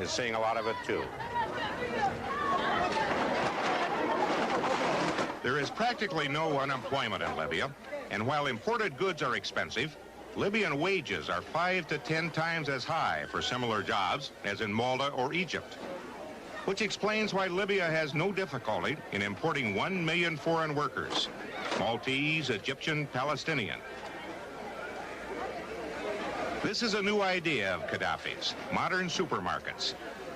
is seeing a lot of it too. There is practically no unemployment in Libya, and while imported goods are expensive, Libyan wages are 5 to 10 times as high for similar jobs as in Malta or Egypt, which explains why Libya has no difficulty in importing 1 million foreign workers, Maltese, Egyptian, Palestinian. This is a new idea of Gaddafi's, modern supermarkets.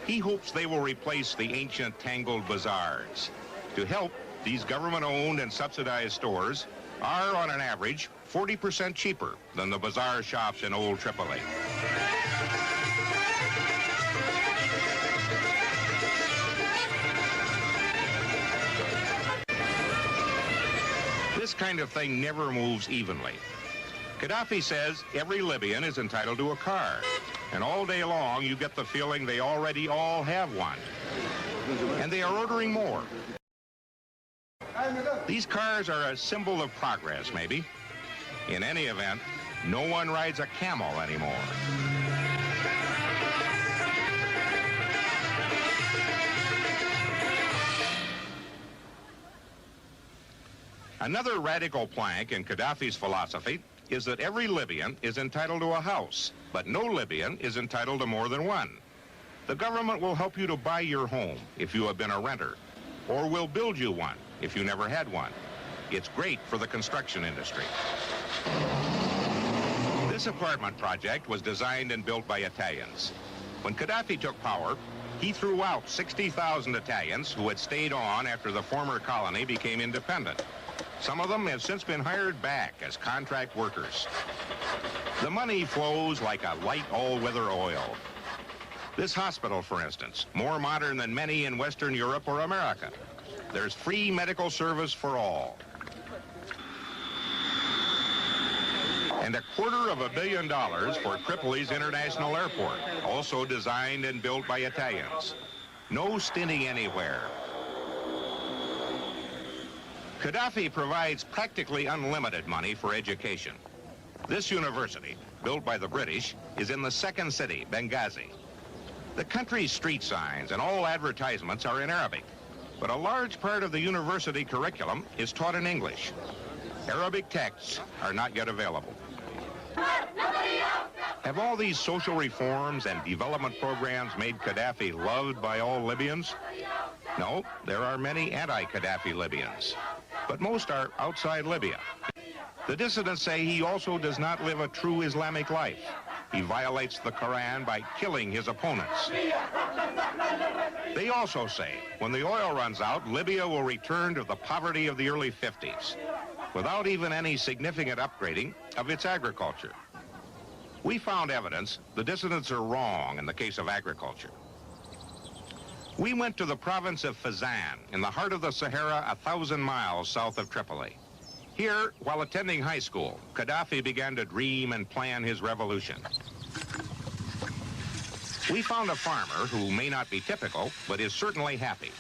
He hopes they will replace the ancient tangled bazaars. To help, these government-owned and subsidized stores are, on an average, 40% cheaper than the bazaar shops in old Tripoli. This kind of thing never moves evenly. Gaddafi says every Libyan is entitled to a car, and all day long you get the feeling they already all have one. And they are ordering more. These cars are a symbol of progress, maybe. In any event, no one rides a camel anymore. Another radical plank in Gaddafi's philosophy is that every Libyan is entitled to a house, but no Libyan is entitled to more than one. The government will help you to buy your home if you have been a renter, or will build you one if you never had one. It's great for the construction industry. This apartment project was designed and built by Italians. When Gaddafi took power, he threw out 60,000 Italians who had stayed on after the former colony became independent. Some of them have since been hired back as contract workers. The money flows like a light all-weather oil. This hospital, for instance, more modern than many in Western Europe or America. There's free medical service for all. And $250 million for Tripoli's International Airport, also designed and built by Italians. No stinting anywhere. Gaddafi provides practically unlimited money for education. This university, built by the British, is in the second city, Benghazi. The country's street signs and all advertisements are in Arabic, but a large part of the university curriculum is taught in English. Arabic texts are not yet available. Have all these social reforms and development programs made Gaddafi loved by all Libyans? No, there are many anti-Gaddafi Libyans, but most are outside Libya. The dissidents say he also does not live a true Islamic life. He violates the Quran by killing his opponents. They also say when the oil runs out, Libya will return to the poverty of the early 50s, without even any significant upgrading of its agriculture. We found evidence the dissidents are wrong in the case of agriculture. We went to the province of Fezzan, in the heart of the Sahara, 1,000 miles south of Tripoli. Here, while attending high school, Gaddafi began to dream and plan his revolution. We found a farmer who may not be typical, but is certainly happy.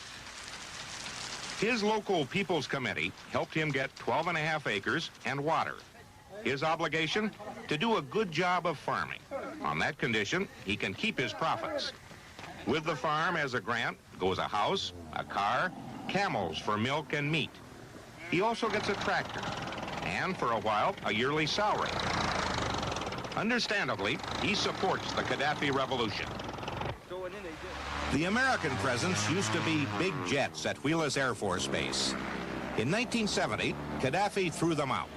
His local People's Committee helped him get 12.5 acres and water. His obligation? To do a good job of farming. On that condition, he can keep his profits. With the farm as a grant goes a house, a car, camels for milk and meat. He also gets a tractor, and for a while, a yearly salary. Understandably, he supports the Gaddafi revolution. The American presence used to be big jets at Wheelus Air Force Base. In 1970, Gaddafi threw them out.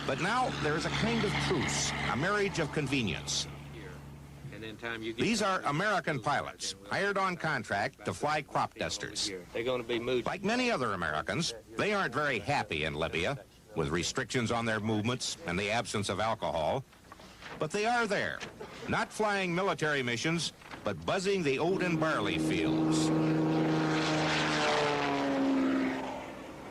But now there's a kind of truce, a marriage of convenience. These are American pilots, hired on contract to fly crop dusters. They're going to be moved. Like many other Americans, they aren't very happy in Libya, with restrictions on their movements and the absence of alcohol. But they are there, not flying military missions, but buzzing the oat and barley fields.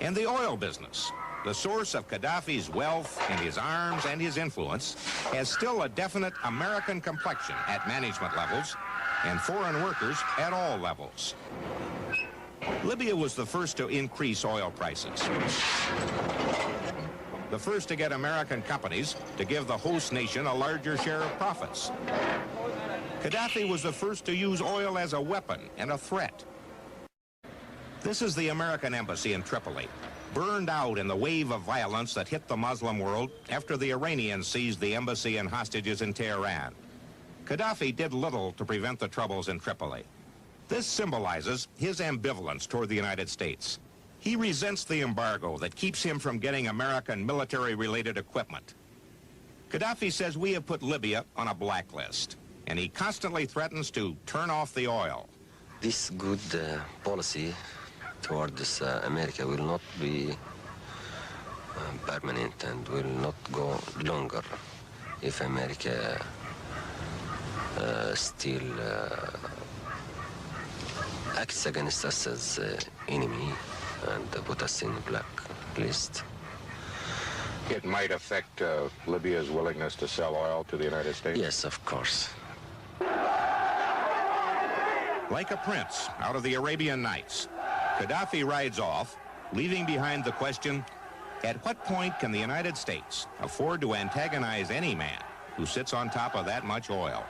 And the oil business, the source of Gaddafi's wealth and his arms and his influence, has still a definite American complexion at management levels and foreign workers at all levels. Libya was the first to increase oil prices. The first to get American companies to give the host nation a larger share of profits. Gaddafi was the first to use oil as a weapon and a threat. This is the American embassy in Tripoli, burned out in the wave of violence that hit the Muslim world after the Iranians seized the embassy and hostages in Tehran. Gaddafi did little to prevent the troubles in Tripoli. This symbolizes his ambivalence toward the United States. He resents the embargo that keeps him from getting American military-related equipment. Gaddafi says we have put Libya on a blacklist, and he constantly threatens to turn off the oil. This good policy towards America will not be permanent and will not go longer if America still acts against us as enemy and put us in blacklist. It might affect Libya's willingness to sell oil to the United States? Yes, of course. Like a prince out of the Arabian Nights, Gaddafi rides off, leaving behind the question, at what point can the United States afford to antagonize any man who sits on top of that much oil?